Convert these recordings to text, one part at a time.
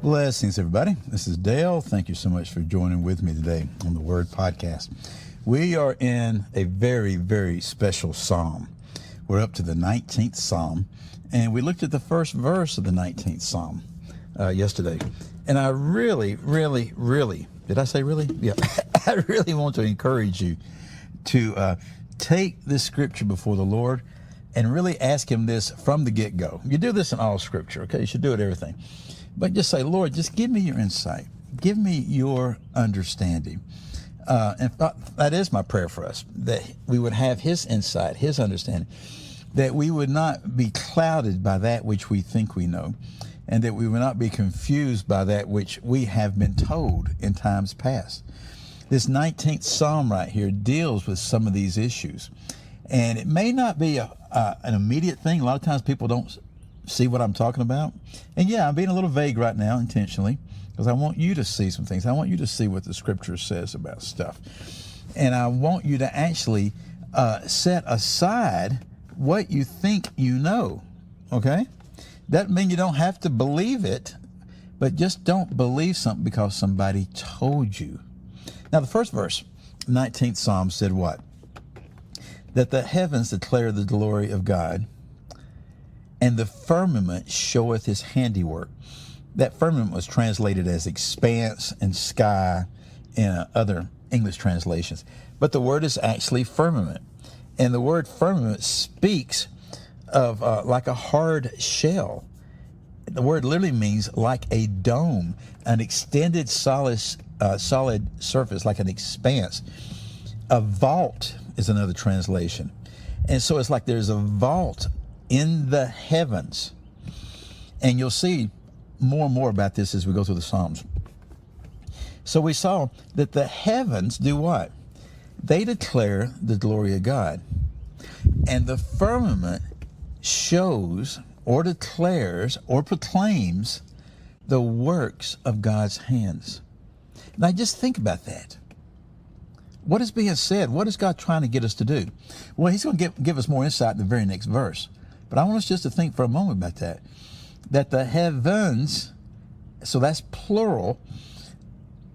Blessings, everybody. This is Dale. Thank you so much for joining with me today on the Word Podcast. We are in a very, very special psalm. We're up to the 19th Psalm, and we looked at the first verse of the 19th Psalm yesterday. And I really, did I say really? Yeah. I really want to encourage you to take this scripture before the Lord and really ask Him this from the get-go. You do this in all scripture, okay? You should do it everything. But just say, Lord, just give me your insight. Give me your understanding. And that is my prayer for us, that we would have His insight, His understanding, that we would not be clouded by that which we think we know, and that we would not be confused by that which we have been told in times past. This 19th Psalm right here deals with some of these issues. And it may not be an immediate thing. A lot of times people don't see what I'm talking about. And yeah, I'm being a little vague right now intentionally because I want you to see some things. I want you to see what the scripture says about stuff. And I want you to actually set aside what you think you know, okay? Doesn't mean you don't have to believe it, but just don't believe something because somebody told you. Now, the first verse, 19th Psalm, said what? That the heavens declare the glory of God, and the firmament showeth His handiwork. That firmament was translated as expanse and sky in other English translations. But the word is actually firmament. And the word firmament speaks of like a hard shell. The word literally means like a dome, an extended solid surface, like an expanse. A vault is another translation. And so it's like there's a vault in the heavens. And you'll see more and more about this as we go through the Psalms. So we saw that the heavens do what? They declare the glory of God. And the firmament shows or declares or proclaims the works of God's hands. Now just think about that. What is being said? What is God trying to get us to do? Well, He's going to give us more insight in the very next verse. But I want us just to think for a moment about that. That the heavens, so that's plural.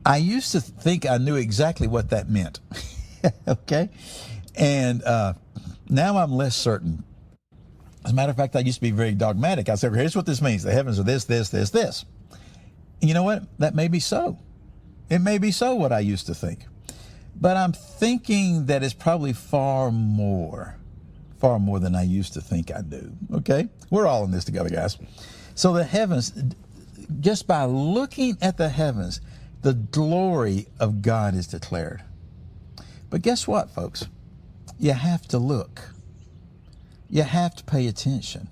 I used to think I knew exactly what that meant. Okay? And now I'm less certain. As a matter of fact, I used to be very dogmatic. I said, here's what this means. The heavens are this, this, this, this. And you know what? That may be so. It may be so what I used to think. But I'm thinking that it's probably far more than I used to think I knew. Okay? We're all in this together, guys. So the heavens, just by looking at the heavens, the glory of God is declared. But guess what, folks? You have to look. You have to pay attention.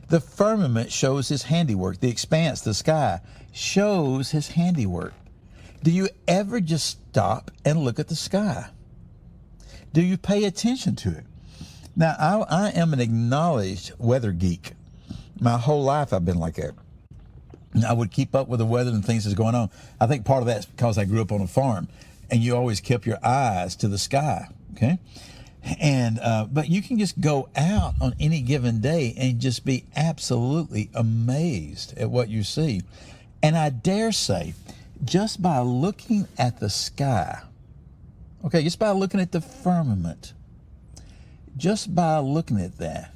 The firmament shows His handiwork. The expanse, the sky, shows His handiwork. Do you ever just stop and look at the sky? Do you pay attention to it? Now, I am an acknowledged weather geek. My whole life I've been like that. I would keep up with the weather and things that's going on. I think part of that's because I grew up on a farm, and you always kept your eyes to the sky, okay? And but you can just go out on any given day and just be absolutely amazed at what you see. And I dare say, just by looking at the sky, okay, just by looking at the firmament, just by looking at that,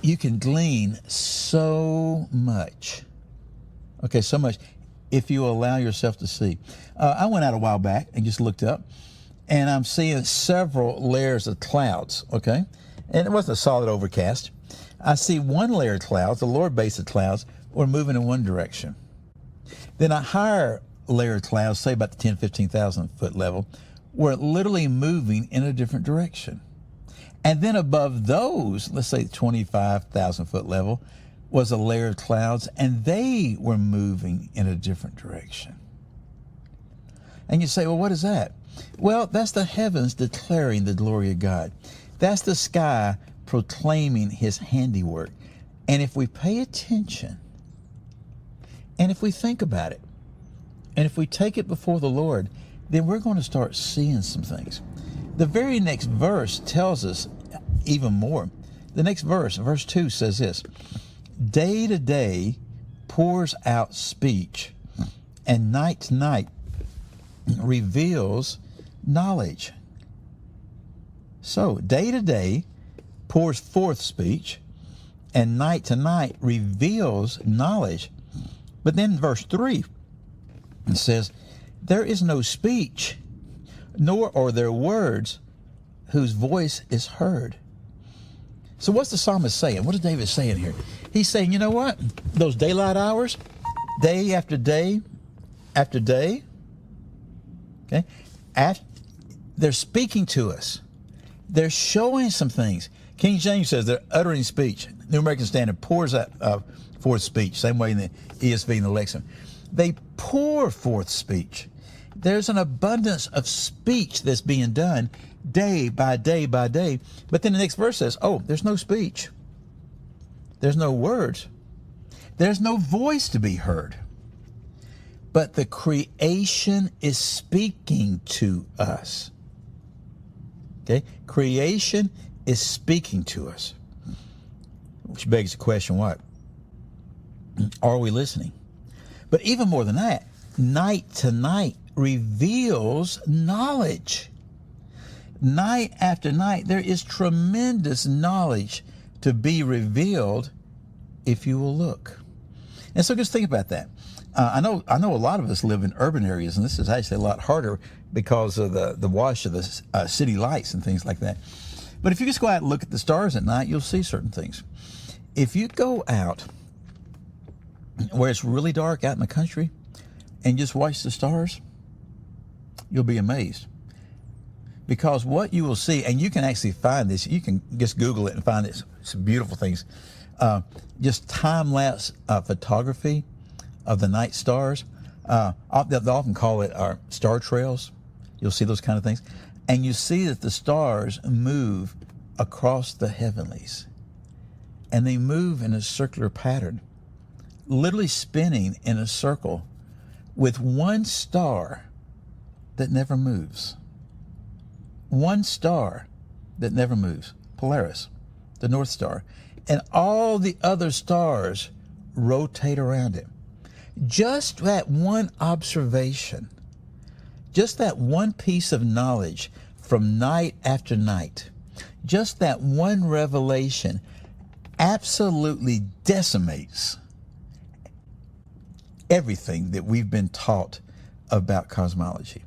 you can glean so much. Okay, so much if you allow yourself to see. I went out a while back and just looked up, and I'm seeing several layers of clouds, okay? And it wasn't a solid overcast. I see one layer of clouds, the lower base of clouds, were moving in one direction. Then a higher layer of clouds, say about the 10, 15,000 foot level, were literally moving in a different direction. And then above those, let's say 25,000 foot level, was a layer of clouds, and they were moving in a different direction. And you say, well, what is that? Well, that's the heavens declaring the glory of God. That's the sky proclaiming His handiwork. And if we pay attention, and if we think about it, and if we take it before the Lord, then we're going to start seeing some things. The very next verse tells us even more. The next verse, verse 2, says this: day to day pours out speech, and night to night reveals knowledge. So day to day pours forth speech, and night to night reveals knowledge. But then verse 3, it says, there is no speech, nor are there words whose voice is heard. So what's the psalmist saying? What is David saying here? He's saying, you know what? Those daylight hours, day after day after day, okay, they're speaking to us. They're showing some things. King James says they're uttering speech. New American Standard pours out forth speech, same way in the ESV and the Lexham. They pour forth speech. There's an abundance of speech that's being done day by day by day. But then the next verse says, oh, there's no speech. There's no words. There's no voice to be heard. But the creation is speaking to us. Okay? Creation is speaking to us. Which begs the question, what? Are we listening? But even more than that, night to night reveals knowledge. Night after night, there is tremendous knowledge to be revealed if you will look. And so just think about that. I know a lot of us live in urban areas, and this is actually a lot harder because of the wash of the city lights and things like that. But if you just go out and look at the stars at night, you'll see certain things. If you go out where it's really dark out in the country and just watch the stars, you'll be amazed. Because what you will see, and you can actually find this, you can just Google it and find it, some beautiful things. Just time-lapse photography of the night stars. They often call it our star trails. You'll see those kind of things. And you see that the stars move across the heavenlies. And they move in a circular pattern, literally spinning in a circle with one star that never moves. One star that never moves, Polaris, the North Star. And all the other stars rotate around it. Just that one observation, just that one piece of knowledge from night after night, just that one revelation absolutely decimates everything that we've been taught about cosmology,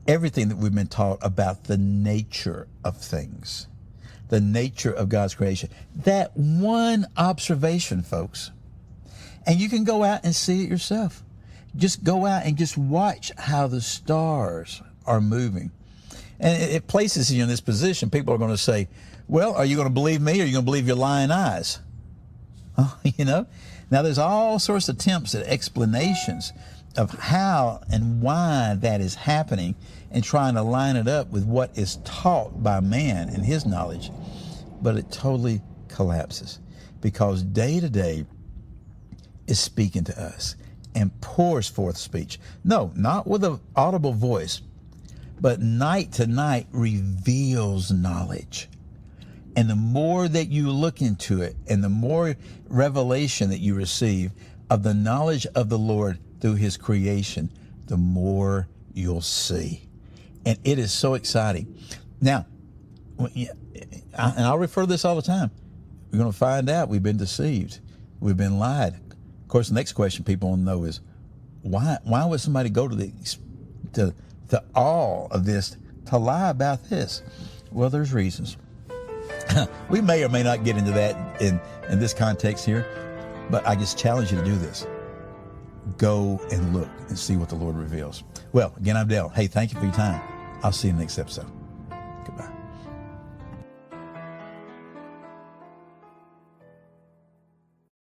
everything that we've been taught about the nature of things, the nature of God's creation. That one observation, folks. And you can go out and see it yourself. Just go out and just watch how the stars are moving. And it places you in this position. People are going to say, well, are you going to believe me or are you going to believe your lying eyes? You know? Now, there's all sorts of attempts at explanations of how and why that is happening and trying to line it up with what is taught by man and his knowledge. But it totally collapses because day to day is speaking to us and pours forth speech. No, not with an audible voice, but night to night reveals knowledge. And the more that you look into it and the more revelation that you receive of the knowledge of the Lord through his creation, the more you'll see. And it is so exciting. Now, and I'll refer to this all the time. We're going to find out we've been deceived. We've been lied. Of course, the next question people want to know is, why would somebody go to all of this to lie about this? Well, there's reasons. We may or may not get into that in this context here, but I just challenge you to do this. Go and look and see what the Lord reveals. Well, again, I'm Dale. Hey, thank you for your time. I'll see you in the next episode. Goodbye.